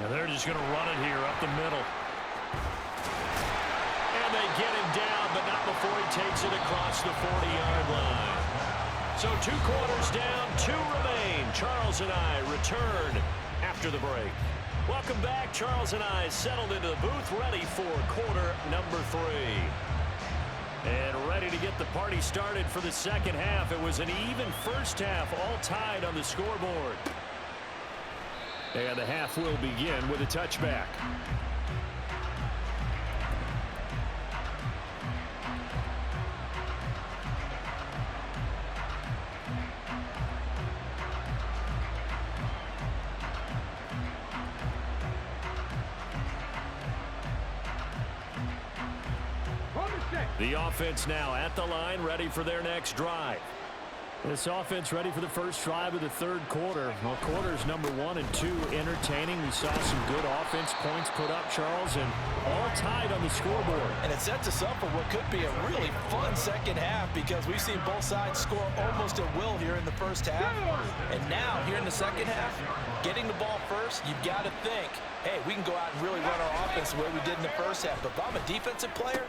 And they're just going to run it here up the middle. And they get him down, but not before he takes it across the 40-yard line. So 2 quarters down, 2 remain. Charles and I return after the break. Welcome back. Charles and I settled into the booth, ready for quarter number 3. And ready to get the party started for the second half. It was an even first half, all tied on the scoreboard. And the half will begin with a touchback. The offense now at the line, ready for their next drive. This offense ready for the first drive of the third quarter. Well, quarters number 1 and 2 entertaining. We saw some good offense points put up, Charles, and all tied on the scoreboard. And it sets us up for what could be a really fun second half because we've seen both sides score almost at will here in the first half. And now, here in the second half, getting the ball first, you've got to think, hey, we can go out and really run our offense the way we did in the first half. But if I'm a defensive player,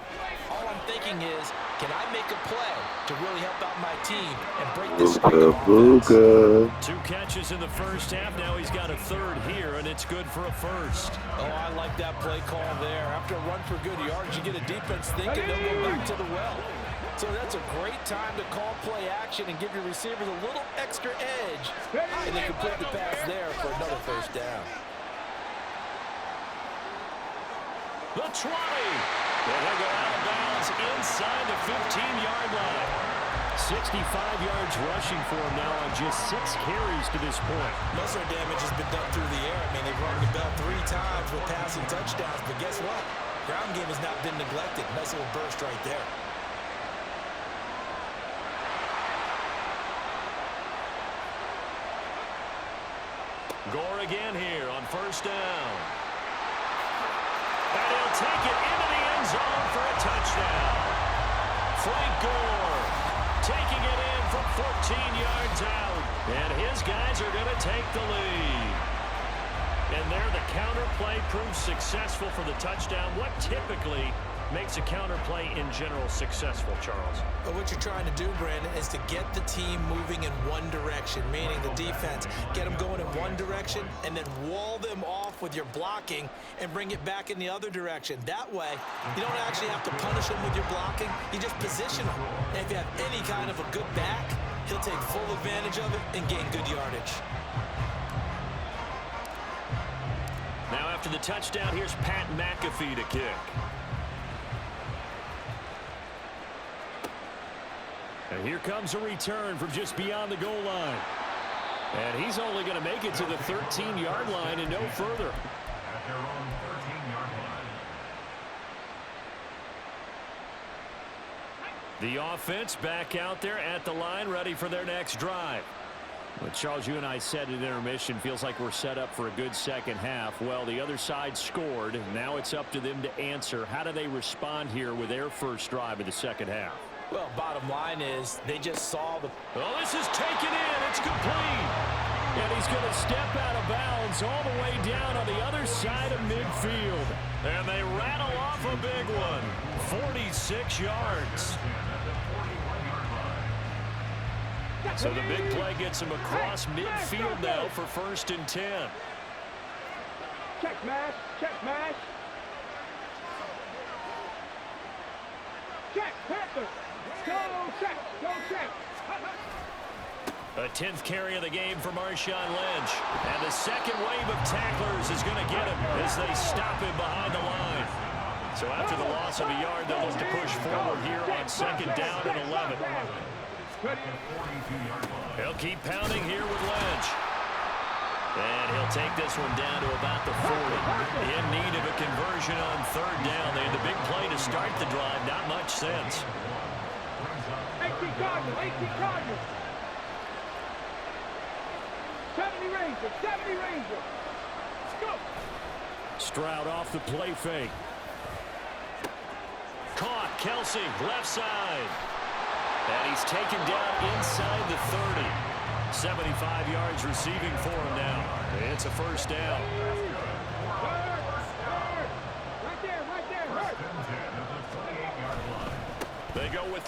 all I'm thinking is, can I make a play to really help out my team and break this streak of offense? 2 catches in the first half. Now he's got a third here, and it's good for a first. Oh, I like that play call there. After a run for good yards, you get a defense thinking they'll go back to the well. So that's a great time to call play action and give your receivers a little extra edge. And they complete the pass there for another first down. The 20. And he'll go out of bounds inside the 15-yard line. 65 yards rushing for him now on just 6 carries to this point. Most of their damage has been done through the air. I mean, they've rung the bell 3 times with passing touchdowns. But guess what? Ground game has not been neglected. Nice little burst right there. Gore again here on first down. And he'll take it into the end zone for a touchdown. Frank Gore taking it in from 14 yards out. And his guys are going to take the lead. And there the counter play proves successful for the touchdown. What typically makes a counter play in general successful, Charles? But what you're trying to do, Brandon, is to get the team moving in one direction, meaning the defense. Get them going in one direction and then wall them off with your blocking and bring it back in the other direction. That way, you don't actually have to punish them with your blocking. You just position them. And if you have any kind of a good back, he'll take full advantage of it and gain good yardage. Now after the touchdown, here's Pat McAfee to kick. And here comes a return from just beyond the goal line. And he's only going to make it to the 13-yard line and no further. At their own 13-yard line. The offense back out there at the line, ready for their next drive. Well, Charles, you and I said at intermission, feels like we're set up for a good second half. Well, the other side scored. Now it's up to them to answer. How do they respond here with their first drive of the second half? Well, bottom line is they just saw the... Oh, this is taken in. It's complete. And he's going to step out of bounds all the way down on the other side of midfield. And they rattle off a big one. 46 yards. So the big play gets him across midfield now for 1st and 10. Check mash, check mash. Check, Panther. Go check, go check. A 10th carry of the game for Marshawn Lynch. And the second wave of tacklers is going to get him as they stop him behind the line. So after the loss of a yard, they'll look to push forward here on 2nd down and 11. He'll keep pounding here with Lynch. And he'll take this one down to about the 40. In need of a conversion on 3rd down. They had the big play to start the drive. Not much sense. 18 Cardinals. 70 Ranger, 70 Ranger. Let's go. Stroud off the play fake. Caught, Kelsey, left side. And he's taken down inside the 30. 75 yards receiving for him now. It's a 1st down.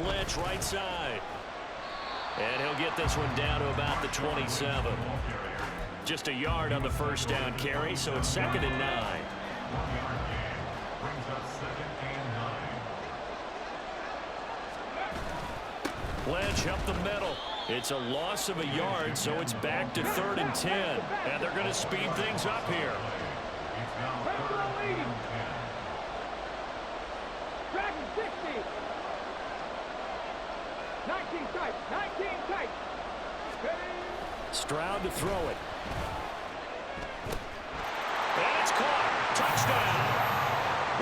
blitz right side. And he'll get this one down to about the 27. Just a yard on the first down carry, so it's 2nd and 9. Bledge up the middle. It's a loss of a yard, so it's back to 3rd and 10. And they're going to speed things up here. Dragon 60. 19 tight. 19 tight. Stroud to throw it. And it's caught. Touchdown.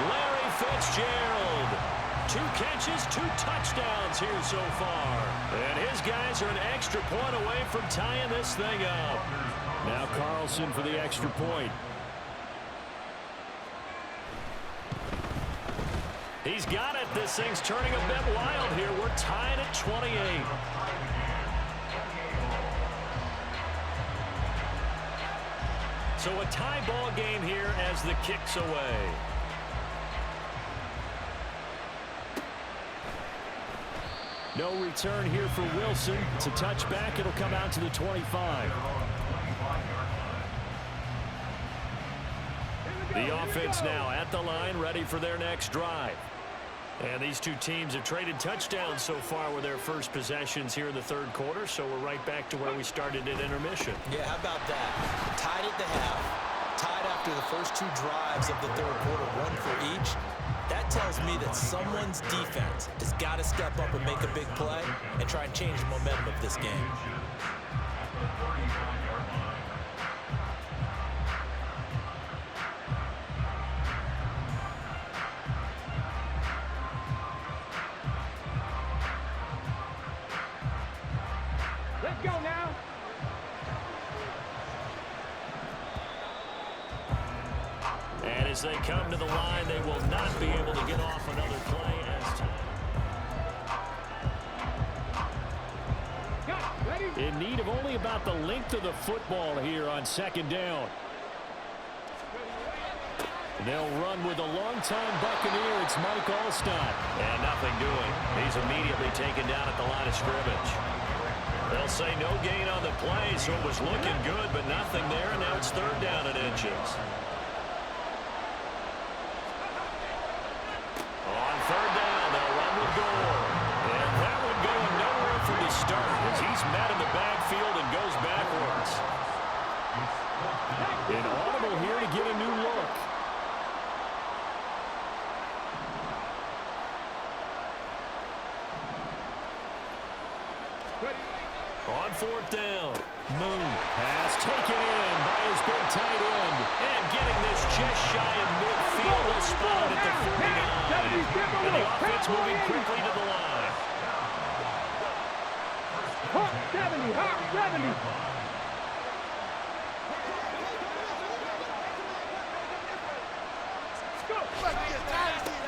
Larry Fitzgerald. 2 catches, 2 touchdowns here so far. And his guys are an extra point away from tying this thing up. Now Carlson for the extra point. He's got it. This thing's turning a bit wild here. We're tied at 28. So a tie ball game here as the kick's away. No return here for Wilson. To touch back, it'll come out to the 25. The offense now at the line, ready for their next drive. And these two teams have traded touchdowns so far with their first possessions here in the 3rd quarter, so we're right back to where we started at intermission. Yeah, how about that? Tied at the half, tied after the first 2 drives of the 3rd quarter, 1 for each. That tells me that someone's defense has got to step up and make a big play and try and change the momentum of this game. Let's go now. And as they come to the line, they will not be able to get off another play as time. In need of only about the length of the football here on 2nd down. They'll run with a longtime Buccaneer. It's Mike Allstott. And nothing doing. He's immediately taken down at the line of scrimmage. They'll say no gain on the play, so it was looking good, but nothing there, and now it's 3rd down and inches. On 3rd down, they'll run with Gore. And that one going nowhere from the start as he's met in the backfield and goes backwards. An audible here to get a new look. On 4th down, Moon pass taken in by his big tight end. And getting this just shy of midfield, a spot at the 49. And the offense moving quickly to the line. Hot 70, hot 70.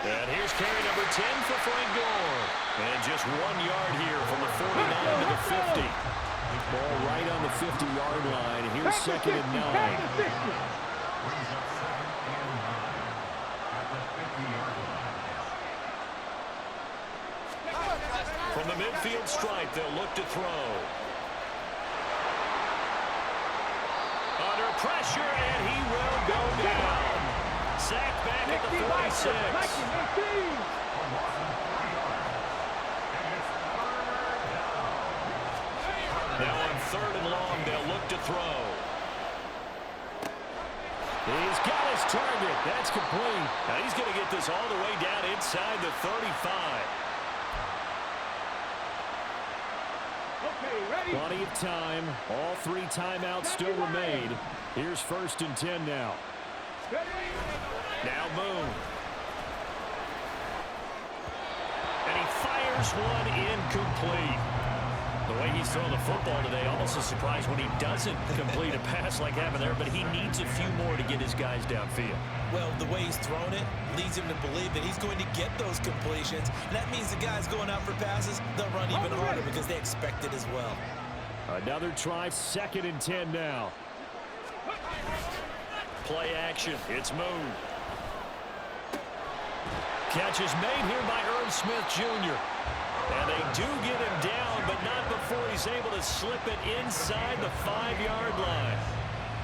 And here's carry number 10 for Frank Gore. And just 1 yard here from the 49 to the 50. Ball right on the 50-yard line. Here's 2nd and 9. From the midfield stripe, they'll look to throw. Under pressure, and he will go down. Sacked back at the 46. Now on 3rd and long, they'll look to throw. He's got his target. That's complete. Now he's going to get this all the way down inside the 35. Plenty of time. All 3 timeouts still remain. Here's 1st and 10 now. Now Moon. And he fires one incomplete. The way he's throwing the football today, almost a surprise when he doesn't complete a pass like happened there, but he needs a few more to get his guys downfield. Well, the way he's thrown it leads him to believe that he's going to get those completions. And that means the guys going out for passes, they'll run even harder because they expect it as well. Another try, 2nd and 10 now. Play action. It's Moon. Catch is made here by Irv Smith Jr. And they do get him down, but not before he's able to slip it inside the 5-yard line.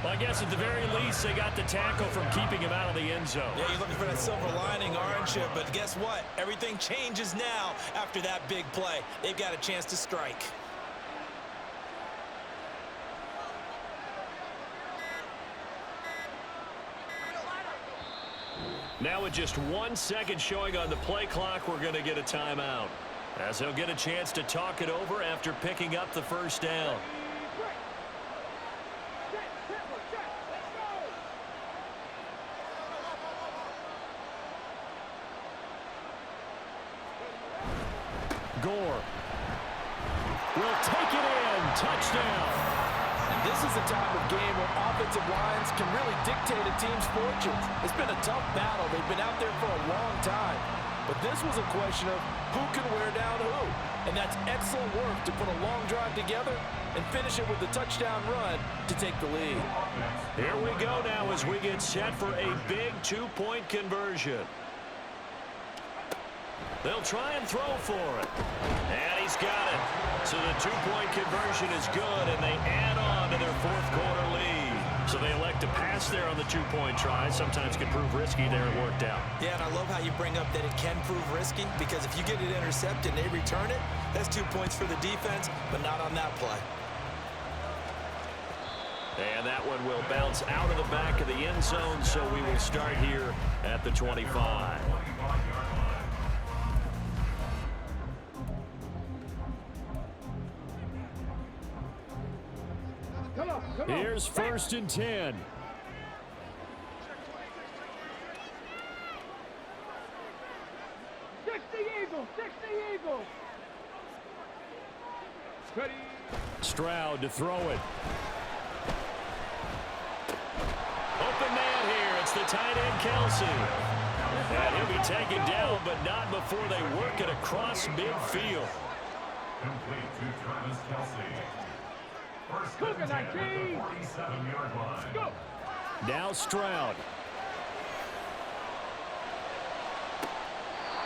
Well, I guess at the very least, they got the tackle from keeping him out of the end zone. Yeah, you're looking for that silver lining, aren't you? But guess what? Everything changes now after that big play. They've got a chance to strike. Now with just 1 second showing on the play clock, we're going to get a timeout, as he'll get a chance to talk it over after picking up the first down. Gore will take it in. Touchdown. And this is a time of game where offensive lines can really dictate a team's fortunes. It's been a tough battle. They've been out there for a long time. But this was a question of who can wear down who. And that's excellent work to put a long drive together and finish it with a touchdown run to take the lead. Here we go now as we get set for a big 2-point conversion. They'll try and throw for it. And he's got it. So the 2-point conversion is good, and they add on to their fourth-quarter lead. So they elect to pass there on the 2-point try. Sometimes can prove risky. There it worked out. Yeah, and I love how you bring up that it can prove risky, because if you get it intercepted and they return it, that's 2 points for the defense, but not on that play. And that one will bounce out of the back of the end zone, so we will start here at the 25. Here's 1st and 10. Ready. Stroud to throw it. Open man here. It's the tight end, Kelsey. And he'll be taken down, but not before they work it across midfield. Complete to Travis Kelsey. First Cougar and 10 at 19. the 47-yard line. Go. Now Stroud.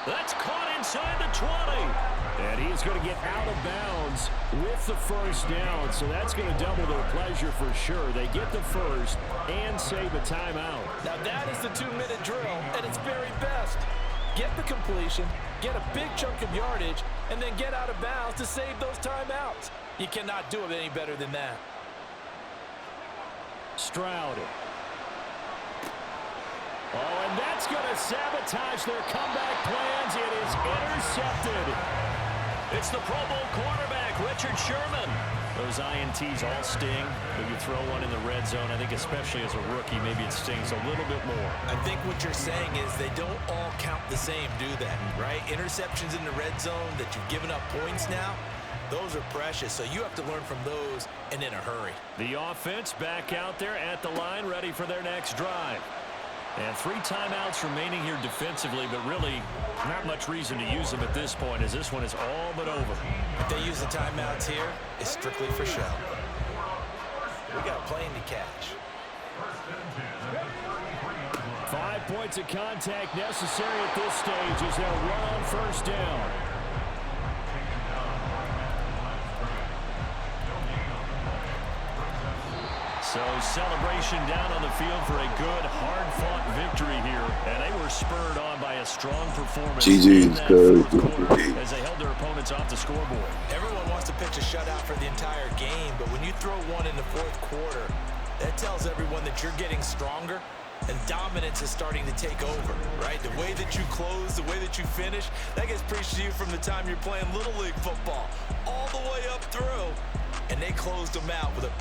That's caught inside the 20. And he's going to get out of bounds with the first down. So that's going to double their pleasure for sure. They get the first and save a timeout. Now that is the 2-minute drill at its very best. Get the completion, get a big chunk of yardage, and then get out of bounds to save those timeouts. You cannot do it any better than that. Stroud. Oh, and that's going to sabotage their comeback plans. It is intercepted. It's the Pro Bowl quarterback, Richard Sherman. Those INTs all sting, but you throw one in the red zone. I think especially as a rookie, maybe it stings a little bit more. I think what you're saying is they don't all count the same, do they? Right? Interceptions in the red zone that you've given up points now, those are precious. So you have to learn from those and in a hurry. The offense back out there at the line, ready for their next drive. And 3 timeouts remaining here defensively, but really not much reason to use them at this point, as this one is all but over. If they use the timeouts here, it's strictly for show. We got a plane to catch. 5 points of contact necessary at this stage as they'll run on first down. So celebration down on the field for a good, hard-fought victory here. And they were spurred on by a strong performance in that fourth quarter as they held their opponents off the scoreboard. Everyone wants to pitch a shutout for the entire game, but when you throw one in the fourth quarter, that tells everyone that you're getting stronger and dominance is starting to take over, right? The way that you close, the way that you finish, that gets preached to you from the time you're playing Little League football all the way up through, and they closed them out with a